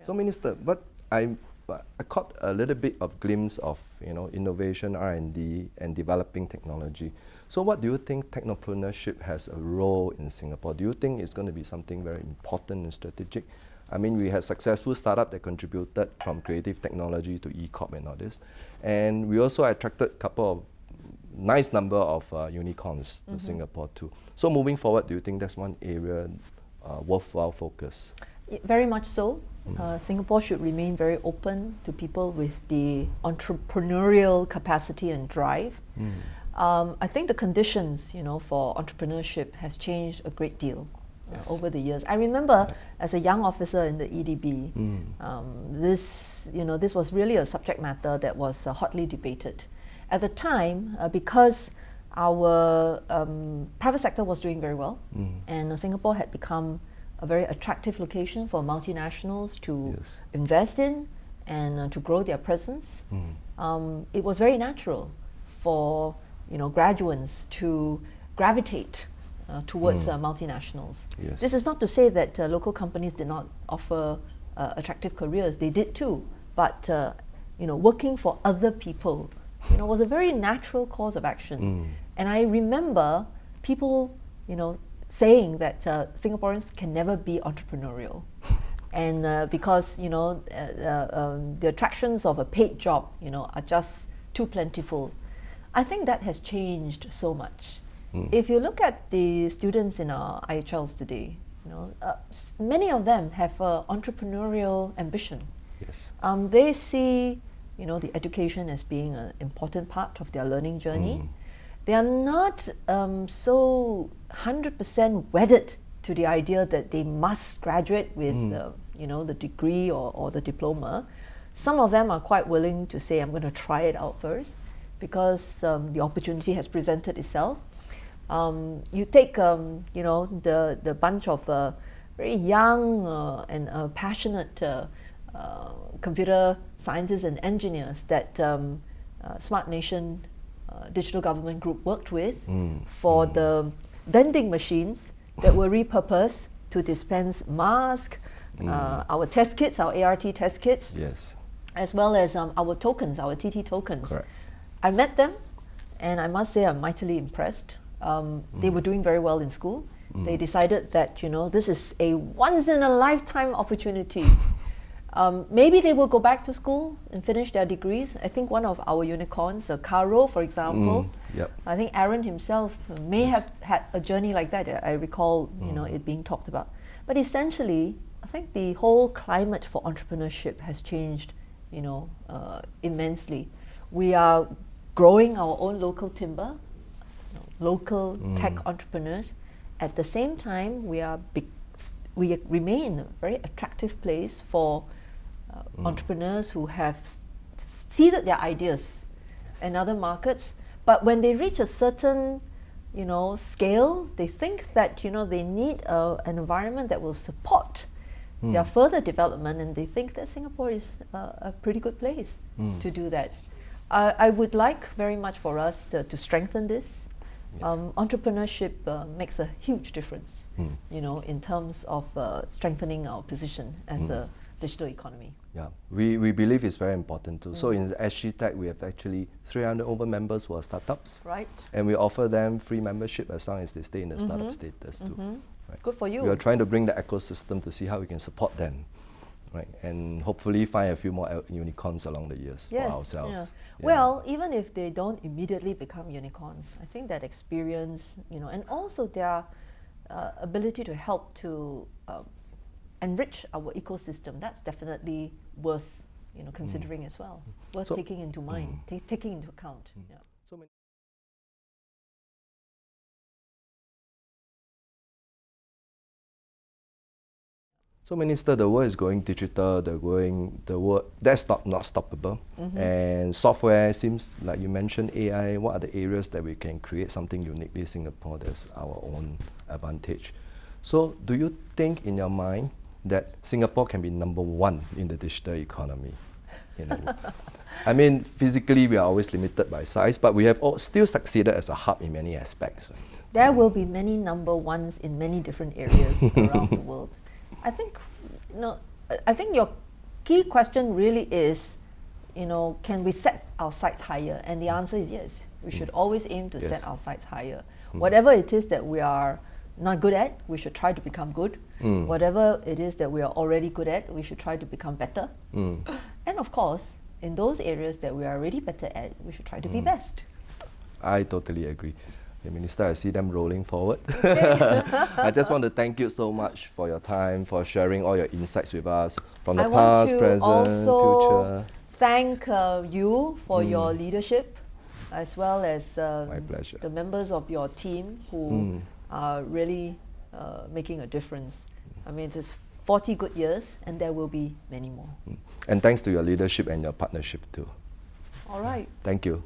So, Minister, I caught a little bit of glimpse of innovation, R&D, and developing technology. So, what do you think technopreneurship has a role in Singapore? Do you think it's going to be something very important and strategic? I mean, we had successful startup that contributed from creative technology to 𝗖𝗄𝗵𝘁 and all this, and we also attracted a couple of nice number of unicorns to Singapore too. So, moving forward, do you think that's one area worthwhile focus? Very much so. Singapore should remain very open to people with the entrepreneurial capacity and drive. I think the conditions, for entrepreneurship has changed a great deal over the years. I remember as a young officer in the EDB, this was really a subject matter that was hotly debated. At the time, because our private sector was doing very well, and Singapore had become a very attractive location for multinationals to invest in and to grow their presence. It was very natural for graduates to gravitate towards multinationals. This is not to say that local companies did not offer attractive careers. They did too, but working for other people was a very natural course of action. And I remember people saying that Singaporeans can never be entrepreneurial, and because the attractions of a paid job are just too plentiful. I think that has changed so much. If you look at the students in our IHLs today, many of them have entrepreneurial ambition. They see the education as being an important part of their learning journey. They are not so 100% wedded to the idea that they must graduate with the degree or the diploma. Some of them are quite willing to say, I'm going to try it out first, because the opportunity has presented itself. You take the bunch of very young and passionate computer scientists and engineers that Smart Nation Digital Government Group worked with for the vending machines that were repurposed to dispense masks, our test kits, our ART test kits, as well as our tokens, our TT tokens. I met them, and I must say I'm mightily impressed. They were doing very well in school. They decided that this is a once-in-a-lifetime opportunity. Maybe they will go back to school and finish their degrees. I think one of our unicorns, 𝗄𝗶𝘁𝗵, for example, I think Aaron himself may have had a journey like that. I recall it being talked about. But essentially, I think the whole climate for entrepreneurship has changed immensely. We are growing our own local timber, local tech entrepreneurs. At the same time, we remain a very attractive place for entrepreneurs who have seeded their ideas in other markets, but when they reach a certain scale, they think that they need an environment that will support their further development, and they think that Singapore is a pretty good place to do that. I would like very much for us to strengthen this. Entrepreneurship makes a huge difference, in terms of strengthening our position as a digital economy. We believe it's very important too. So in 𝗖𝗍 Tech, we have actually 300 over members who are startups, and we offer them free membership as long as they stay in the startup status too. Good for you. We are trying to bring the ecosystem to see how we can support them, and hopefully find a few more unicorns along the years for ourselves. Well, even if they don't immediately become unicorns, I think that experience, and also their ability to help to enrich our ecosystem, that's definitely worth considering as well, worth taking into mind, taking into account. So, Minister, the world is going digital. The world that's not stoppable. And software seems like you mentioned AI. What are the areas that we can create something uniquely Singapore that's our own advantage? So, do you think in your mind that Singapore can be #1 in the digital economy? I mean, physically we are always limited by size, but we have still succeeded as a hub in many aspects. There will be many #1s in many different areas around the world. I think your key question really is, you know, can we set our sights higher? And the answer is yes. We should always aim to set our sights higher. Whatever it is that we are not good at, we should try to become good. Whatever it is that we are already good at, we should try to become better. And of course, in those areas that we are already better at, we should try to be best. I totally agree. The Minister, I see them rolling forward. I just want to thank you so much for your time, for sharing all your insights with us from the past, present, future. Thank you for your leadership, as well as My pleasure. the members of your team who are really making a difference. I mean, it's 40 good years, and there will be many more. And thanks to your leadership and your partnership too. All right. Thank you.